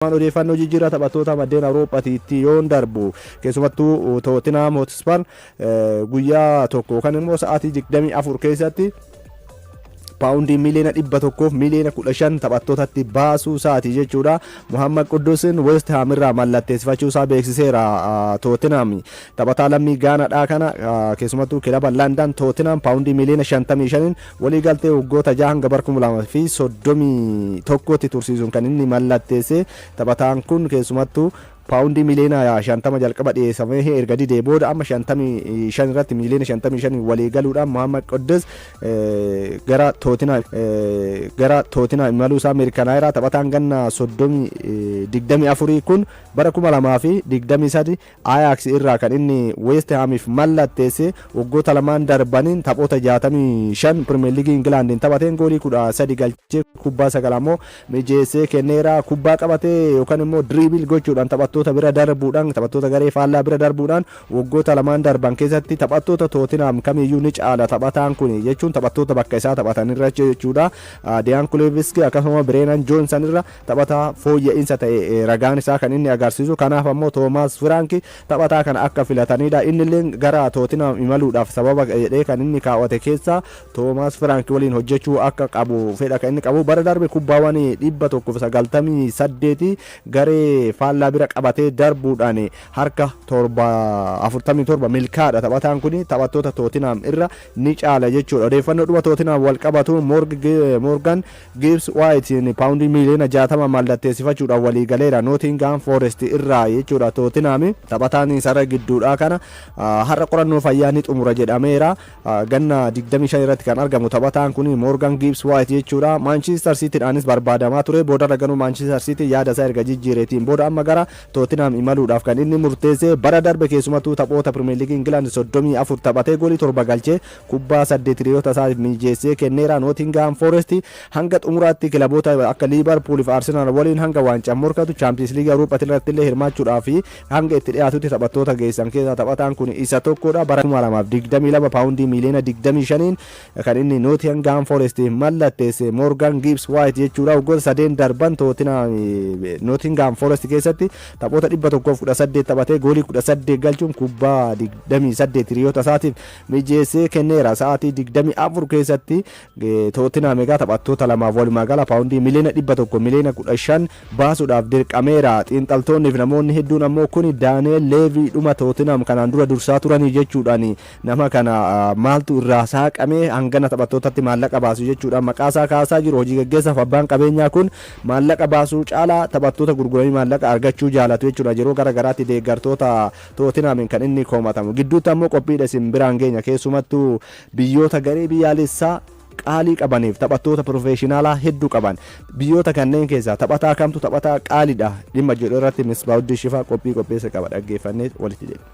waan odeeffannoo jijjiirraa taphattoota maddeen Awuroopaatti yoon darbu keessumattuu Tottenham Hotspur guyyaa tokko kan immoo sa'aatii 24 keessatti paawundii miliyoona 100 miliyoona 15 taphattootatti baasuu isaati jechuudha. Muhammad Quddusin West Ham irraa mallatteessifachuu isaa beeksiseera. Tottenham taphataa lammii Gaanaadhaa kana keessumattuu kilaba London Tottenham paawundii miliyoona 55 walii galtee waggoota 6 hanga 2031 tti tursiisuun kan inni mallatteesse. Taphataan kun keessumattuu paawundii miliyoona 50 jalqaba dhiyeessamee erga didee booda amma 55 irratti miliyoona 55 walii galuudhaan Muhammad Quddus gara Tottenham imaluu isaa mirkanaa'eera. Taphataan ganna 24 kun bara 2023 Ajax irraa kan inni West Hamiif mallatteesse. Waggoota lamaan darbaniin taphoota 65 Premier League Englandiin taphateen goolii 13 galchee kubbaa 9 ammoo mijeessee kenneera. Kubbaa qabatee yookaan immoo dribble gochuudhaan taphattoota bira darbuudhaan taphattoota garee faallaa bira darbuudhaan waggoota lamaan darban keessatti taphattoota Tottenham kamiyyuu ni caala taphataan kun jechuun taphattoota bakka isaa taphatan irra jechuudha. Dejan Kulusevski akkasuma Brennan Johnson irra taphataa fooyya'insa ta'e ragaan isaa kan inni agarsiisu. Kanaaf ammoo Thomas Frank taphataa kana akka filatanidha. Inni illee gara Tottenham imaluudhaaf sababa jedhee kan inni kaawwate keessa Thomas Frank waliin hojjechuu akka qabu fedha kan inni qabu. Bara darbe kubbaawwan 198 garee faallaa bira qabatee darbuudhaan harka 47 milkaadha. Taphataan kun taphattoota Tottenham irra ni caala jechuudha. Odeeffannoo dhuma Tottenham wal qabatu Morgan Gibbs White paawundii miliyoona 60 mallatteessifachuudhaan walii galeera Nottingham Forest irraa jechuudha. Tottenham taphataan sarara gidduudhaa kana har'a qorannoo fayyaa ni xumura jedhameera. Ganna 25 irratti kan argamu taphataan kun Morgan Gibbs White jechuudha. Manchester City dhaanis barbaadamaa ture. Booda raganuu Manchester City yaada isaa erga jijjiireetiin booda amma gara Tottenham imaluudhaaf kan inni murteesse. Bara darbe keessumattuu taphoota Premier League England 34 taphatee goolii 7 galchee kubbaa 8 hiriyoota isaa mijeessee kenneera. Nottingham Forest hanga xumuraatti kilaboota akka Liverpool fi Arsenal waliin hanga waancaa morkatu Champions League Awuroopaatti irratti illee hirmaachuudhaaf hanga itti dhiyaatutti taphattoota geessan keessaa taphataan kun isa tokkodha. Bara 2022 paawundii miliyoona 25 kan inni Nottingham Forest mallatteesse Morgan Gibbs White jechuudha. Waggoota 3 darban Nottingham Forest keessatti taphoota 118 taphatee goolii 18 galchuun kubbaa 28 hiriyoota isaatiif mijeessee kenneera. Sa'aatii 24 keessatti Tottenham egaa taphattoota lamaaf walumaa gala paawundii miliyoona 100 miliyoona 15 baasuudhaaf dirqameera. Xiinxaltoonni fi namoonni hedduun ammoo kun Daniel Levy dhuma Tottenham kanaan dura dursaa turanii jechuudhaan nama kana maaltu irraa saaqamee hangana taphattootatti maallaqa baasu jechuudhaan maqaasaa kaasaa jiru. Hojii gaggeessaaf abbaan qabeenyaa kun maallaqa baasuu caalaa taphattoota gurguranii maallaqa argachuu jaalatu jechuudha. Yeroo garagaraatti deeggartoota Tottenham kan inni komatamu. Gidduutti ammoo qophiidha isin biraan geenya keessumattuu biyyoota garee biyyaalessaa qaalii qabaniif taphattoota professionaalaa hedduu qaban biyyoota kanneen keessaa taphataa kamtu taphataa qaaliidha dhimma jedhu irratti Misbaawuddi Shifaa qophii qopheessa qaba dhaggeeffannee walitti deema.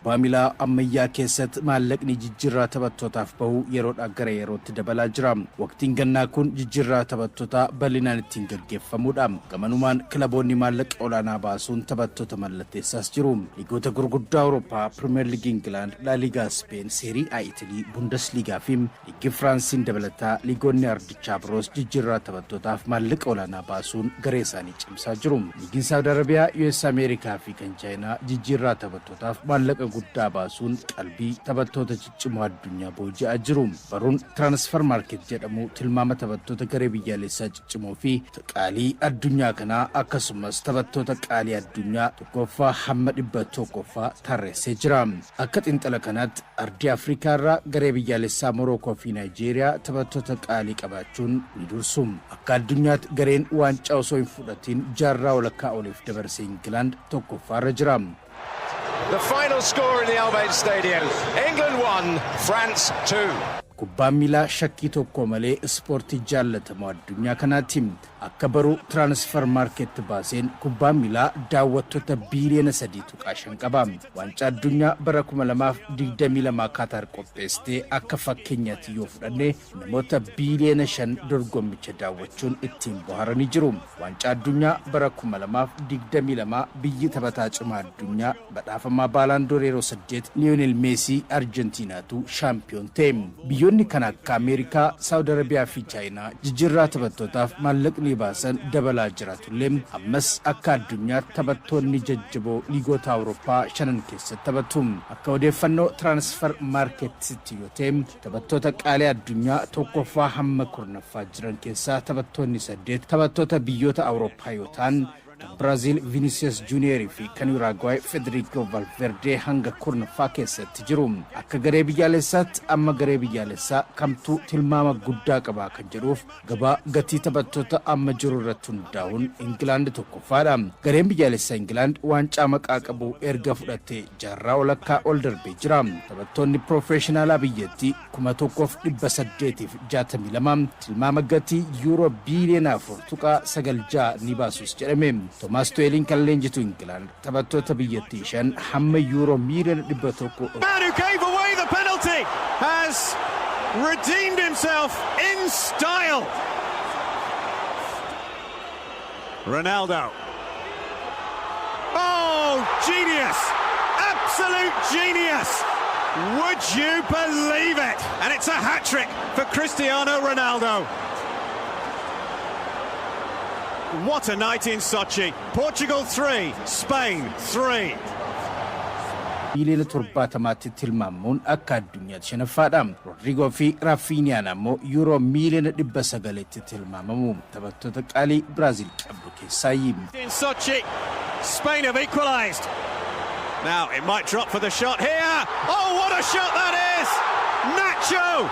Baamilaa ammayyaa keessatti maallaqni jijjiirraa taphattootaaf bahu yeroodhaa gara yerootti dabalaa jira. Waqtiin gannaa kun jijjiirraa taphattootaa bal'inaan ittiin gaggeeffamuudha. Gamanumaan kilaboonni maallaqa olaanaa baasuun taphattoota mallatteessaas jiru. Liigoota gurguddaa Awurooppaa, Premier League England, La Liga Spain, Serie A Italy, Bundesliga fi Liigii Firaansiin dabalataa liigoonni ardichaa biroos jijjiirraa taphattootaaf maallaqa olaanaa baasuun garee isaanii cimsaa jiru. Liigiin Saawudi Arabiyaa, US Ameerikaa fi kan Chaayinaa jijjiirraa taphattootaaf maallaqa guddaa baasuun qalbii taphattoota ciccimoo addunyaa booji'aa jiru. Baruun transfer market jedhamu tilmaama taphattoota garee biyyaalessaa ciccimoo fi qaalii addunyaa kanaa akkasumas taphattoota qaalii addunyaa tokkoffaa hamma 100ffaa tarreessee jira. Akka xiinxala kanaatti ardii Afrikaa irraa garee biyyaalessaa Morookoo fi Naayijeeriyaa taphattoota qaalii qabaachuun ni dursu. Akka addunyaatti gareen waancaa osoo hin fudhatiin jaarraa walakkaa oliif dabarsee Ingilaand tokkoffaarra jira. The final score in the Al Bayt Stadium. England 1, France 2. Kubbaan miilaa shakkii tokko malee ispoortii jaallatamoo addunyaa kanaatti. Akka baruu transfer market baaseen kubbaan miilaa daawwattoota biiliyoona 3.5 qaba. Waancaa addunyaa bara 2022 Qatar qopheessitee akka fakkeenyaatti yoo fudhanne namoota biiliyoona 5 dorgommicha daawwachuun ittiin bohaaranii jiru. Waancaa addunyaa bara 2022 biyyi taphataa cimaa addunyaa badhaafamaa Baalaandoor yeroo 8 Lionel Messi Arjentiinaatu shaampiyoon ta'e. Biyyoonni kan akka Ameerikaa, Saudi Arabiyaa fi Chaayinaa jijjiirraa taphattootaaf maallaqni baasan dabalaa jiraatullee ammas akka addunyaatti taphattoonni jajjaboo liigota Awurooppaa 5 keessatti taphatu. Akka odeeffannoo transfer marketitti yoo ta'e taphattoota qaalii addunyaa tokkoffaa hamma 10ffaa jiran keessaa taphattoonni 8 taphattoota biyyoota Awurooppaa yoo ta'an Brazil Vinicius Junior fi kan Uruguay Federico Valverde hanga 10ffaa keessatti jiru. Akka garee biyyaalessaatti amma garee biyyaalessaa kamtuu tilmaama guddaa qaba kan jedhuuf gabaa gatii taphattoota amma jiru irratti hundaa'uun Ingilaand tokkoffaadha. Gareen biyyaalessaa Ingilaand waancaa maqaa qabu erga fudhattee jaarraa walakkaa ol darbee jira. Taphattoonni piroofeeshinaalaa biyyattii 1862 tilmaama gatii yuuroo biiliyoona 4.96 ni baasus jedhame. Thomas Tuchel kan leenjitu Ingilaand taphattoota biyyattii 5 hamma yuuroo miiliyoona 100. Man who gave away the penalty has redeemed himself in style. Ronaldo. Oh, genius! Absolute genius! Would you believe it? And it's a hat-trick for Cristiano Ronaldo. What a night in Sochi. Portugal 3, Spain 3. Biiliyoona 70 tilmaamuun akka addunyaatti shanaffaadha. Rodrigo fi Rafinhaan ammoo yuuroo miiliyoona 900tti tilmaamamu. Taphattoota qaalii Brazil qabdu keessaayi. In Sochi, Spain have equalised. Now it might drop for the shot here. Oh, what a shot that is! Nacho!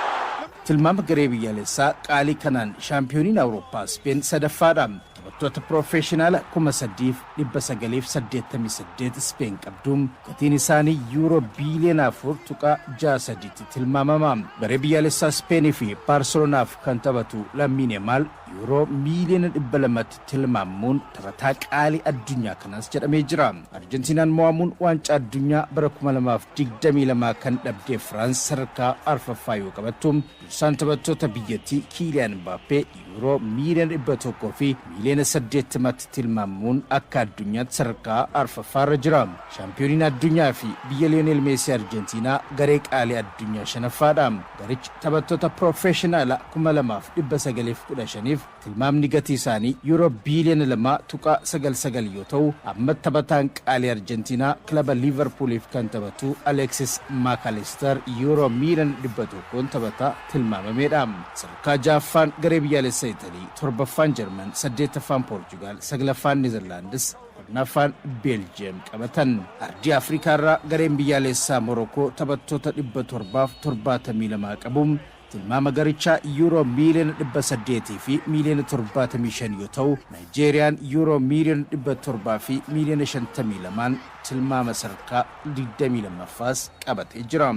Tilmaama garee biyyaalessaa qaalii kanaan shaampiyooniin Awurooppaa Speen sadaffaadha. Taphattoota piroofeeshinaala 3,988 Speen qabduun gatiin isaanii yuuroo biiliyoona 4.63tti tilmaamama. Garee biyyaalessaa Speenii fi Baarselonaaf kan taphatu Lamine Yamal yuuroo miiliyoona 200tti tilmaamuun taphataa qaalii addunyaa kanaas jedhamee jira. Arjentiinaan mo'amuun waancaa addunyaa bara 2022 kan dhabdee Firaans sadarkaa 4ffaa yoo qabattu dursaan taphattoota biyyattii Kiiliyaan Mbaappee yuuroo miiliyoona 100 fi miiliyoona 80tti tilmaamuun akka addunyaatti sadarkaa 4ffaarra jira. Shaampiyooniin addunyaa fi biyya Lionel Messi Arjentiinaa garee qaalii addunyaa 5ffaadha. Garichi taphattoota piroofeeshinaala 2,915 tilmaamni gatii isaanii yuuroo biiliyoona 2.99 yoo ta'u amma taphataan qaalii Arjentiinaa kilaba Liverpooliif kan taphatu Alexis McAllister yuuroo miiliyoona 100 taphataa tilmaamameedha. Sadarkaa 6ffaan garee biyyaalessaa Italii, 7ffaan Jarman, 8ffaan Poorchugaal, 9ffaan Neezerlaandis, 10ffaan Beeljiyeem qabatan. Ardii Afrikaa irraa gareen biyyaalessaa Morookoo taphattoota 772 qabuun tilmaama garichaa yuuroo miiliyoona 800 fi miiliyoona 75 yoo ta'u Naayijeeriyaan yuuroo miiliyoona 700 fi miiliyoona 52 tilmaama sadarkaa 22ffaas qabatee jira.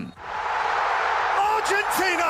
Argentina,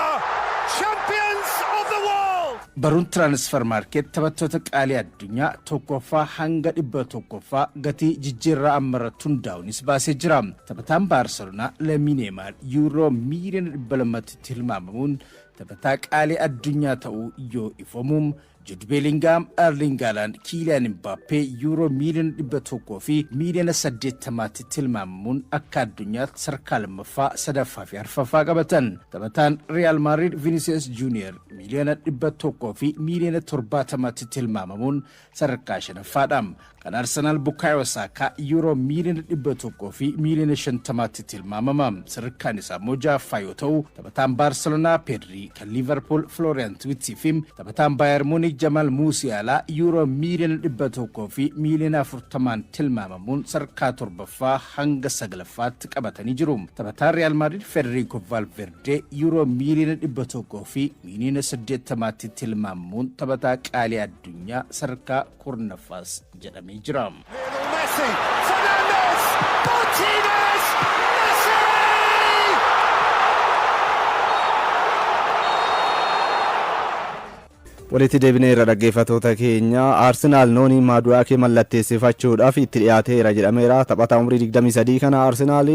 champions of the world! Baruun transfer market taphattoota qaalii addunyaa tokkoffaa hanga 100ffaa gatii jijjiirraa ammarratti hundaa'uunis baasee jira. Taphataan Baarselonaa Lamine Yamal yuuroo miiliyoona 200tti tilmaamamuun taphataa qaalii addunyaa ta'uu yoo ifamuun Jude Bellingham, Erling Haaland, Kylian Mbappé Euro miliyoona 100 fi miliyoona 80 tilmaamamuun akka addunyaatti sadarkaa lammaffaa sadaffaa fi arfaffaa qabatan. Taphataan Real Madrid Vinicius Junior miliyoona 100 fi miliyoona 70 tilmaamamuun sadarkaa shanaffaadha. Kan Arsenal Bukayo Saka Euro miliyoona 100 fi miliyoona 50 tilmaamama. Sadarkaan isaa immoo ja'affaa yoo ta'u, taphataan Barcelona Pedri, kan Liverpool Florian Wirtz fi taphataan Bayern Munich Jamal Musiala Euro miliyoona 100 fi miliyoona 40 tilmaamamuun sadarkaa torbaffaa hanga sagalaffaatti qabatanii jiru. Taphataan Real Madrid Federico Valverde Euro miliyoona 100 fi miliyoona 80 tilmaamamuun taphataa qaalii addunyaa sadarkaa kurnaffaas jedhamee jira. Messi, Fernandes, Martinez, Messi! walitti deebinee irra dhaggeeffatoota keenya Arsenal noonii Madueke mallatteessifachuudhaaf itti dhiyaateera jedhameera. Taphataa umrii 23 kana Arsenal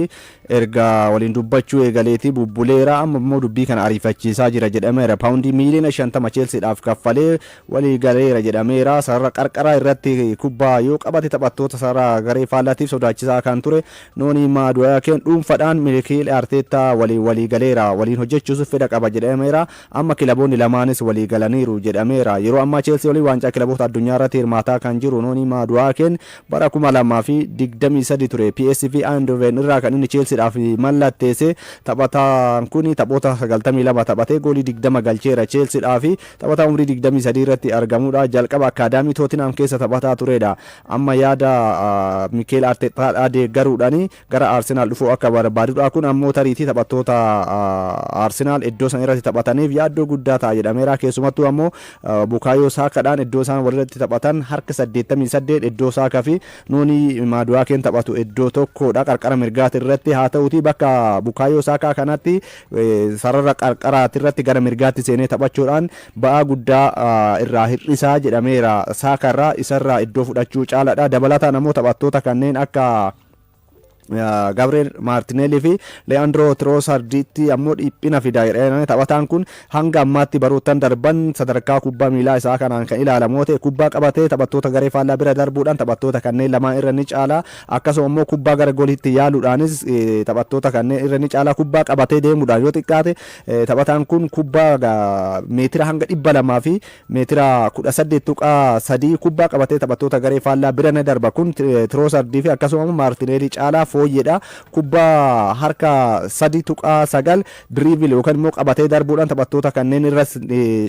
erga waliin dubbachuu eegaleeti bubbuleera, amma immoo dubbii kana ariifachiisaa jira jedhameera. Paawundii miliyoona 50 Chelseadhaaf kaffalee walii galeera jedhameera. Sarara qarqara irratti kubbaa yoo qabate taphattoota sarara garee faallatiif sodaachisaa kan ture noonii Madueke dhuunfadhaan Mikel Arteta walii galeera, waliin hojjechuuf fedha qaba jedhameera. Amma kilaboonni lamaanis walii galaniiru jedhameera. Yeroo amma Chelsea waliin waancaa kilaboota addunyaa irratti hirmaataa kan jiru noonii Madueke bara 2023 ture. PSV Eindhoven irraa kan inni Chelseadhaaf mallatteesse. Taphataan kun taphoota 92 taphatee goolii 20 galcheera Chelseadhaaf. Taphataa umrii 23 irratti argamudha. Jalqaba akaadaamii Tottenham keessa taphataa turedha. Amma yaada Mikel Arteta deeggaruudhaan gara Arsenal dhufuu akka barbaadudha. Kun ammoo tariitii taphattoota Arsenal iddoo san irratti taphataniif yaaddoo guddaa ta'a jedhameera. Keessumattuu ammoo Bukayo Sakaadhaan iddoo isaan walirratti taphatan harka 88 iddoo Sakaa fi noonii Maduakeen taphatu iddoo tokkodha qarqara mirgaati irratti. Haa ta'uti bakka Bukayo Sakaa kanatti sarara qarqaraati irratti gara mirgaatti seenee taphachuudhaan ba'aa guddaa irraa hir'isaa jedhameera. Sakarraa isarraa iddoo fudhachuu caaladha. Dabalataan ammoo taphattoota kanneen akka Gabriel Martinelli fi Leandro Trossarditti ammoo dhiphina fidaa jedhanii taphataan kun hanga ammaatti baroottan darban sadarkaa kubbaa miilaa isaa kanaan kan ilaalamu ta'e kubbaa qabatee taphattoota garee faallaa bira darbuudhaan taphattoota kanneen lamaan irra ni caala. Akkasuma immoo kubbaa gara gooliitti yaaluudhaanis taphattoota kanneen irra ni caala. Kubbaa qabatee deemuudhaan yoo xiqqaate taphataan kun kubbaa meetira hanga 200 fi meetira 18.3 kubbaa qabatee taphattoota garee faallaa bira ni darba. Kun Trossardii fi akkasuma Martinelli caalaa fooyyedha. Kubbaa harka 3.9 dribble yookaan immoo qabatee darbuudhaan taphattoota kanneen irra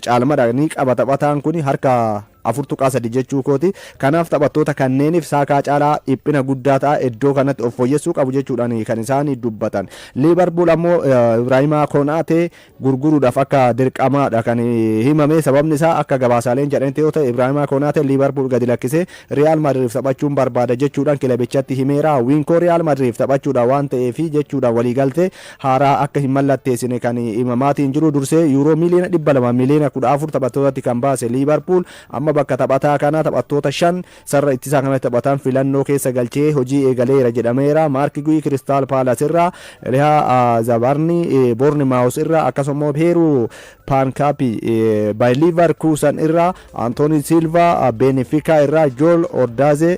caalmadha ni qaba. Taphataan kun harka 4.3 jechuu kooti. Kanaaf taphattoota kanneeniif Sakaa caalaa dhiphina guddaa ta'a. Iddoo kanatti of fooyyessuu qabu jechuudhaan kan isaan dubbatan. Liverpool ammoo Ibrahima Konate gurguruudhaaf akka dirqamaadha kan himame. Sababni isaa akka gabaasaaleen jedhanitti yoo ta'e Ibrahima Konate Liverpool gadi lakkisee Real Madrid taphachuun barbaada jechuudhaan kilabichatti himeera. Winkoo Real Madrid taphachuudha waan ta'eef jechuudhaan waliigaltee haaraa akka hin mallatteessine kan himamaatiin jiru. Dursee yuuroo miliyoona 200 miliyoona 14 taphattootatti kan baase Liverpool amma bakka taphataa kana taphattoota 5 sarara ittisaa kanatti taphatan filannoo keessa galchee hojii eegaleera jedhameera. Mark Gui Crystal Palace irraa, Leha Zabarni Bournemouth irraa, akkasuma Peru Pancapi by Leverkusen irraa, Anthony Silva Benfica irraa, Joel Ordaze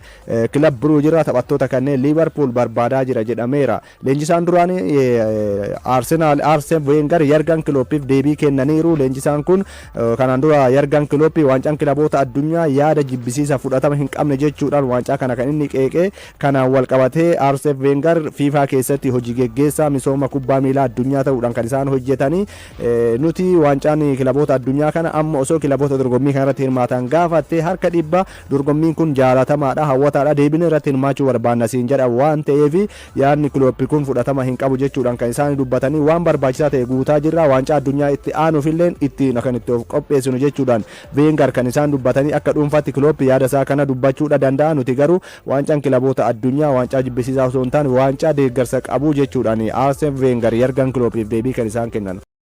Club Brugge irraa taphattoota kanneen Liverpool barbaadaa jira jedhameera. Leenjisaan duraanii Arsenal Arsene Wenger Jurgen Kloppiif deebii kennaniiru. Leenjisaan kun kanaan dura Jurgen Klopp waancaan kilaboota addunyaa yaada jibbisiisa fudhatama hin qabne jechuudhaan waancaa kana kan inni qeeqee. Kanaan wal qabatee Arsene Wenger FIFA keessatti hojii geggeessaa misooma kubbaa miilaa addunyaa ta'uudhaan kan isaan hojjetanii nuti waancaan kilaboota addunyaa kana amma osoo kilaboota dorgommii kanarratti hirmaatan gaafatte harka 100 dorgommiin kun jaalatamaadha, hawwataadha, deebine irratti hirmaachuu barbaanna siin jedha waan ta'eef yaadni Klopp kun fudhatama hin qabu jechuudhaan kan isaan dubbatanii waan barbaachisaa ta'e guutaa jirra. Waancaa addunyaa itti aanuufillee itti kan itti of qopheessinu jechuudhaan Wenger kan isaan dubbatanii akka dhuunfaatti Klopp yaada isaa kana dubbachuudha danda'a. Nuti garuu waancaan kilaboota addunyaa waancaa jibbisiisaa osoo hin taane waancaa deeggarsa qabu jechuudhaan Arsene Wenger Jurgen Kloppiif deebii kan isaan kennan.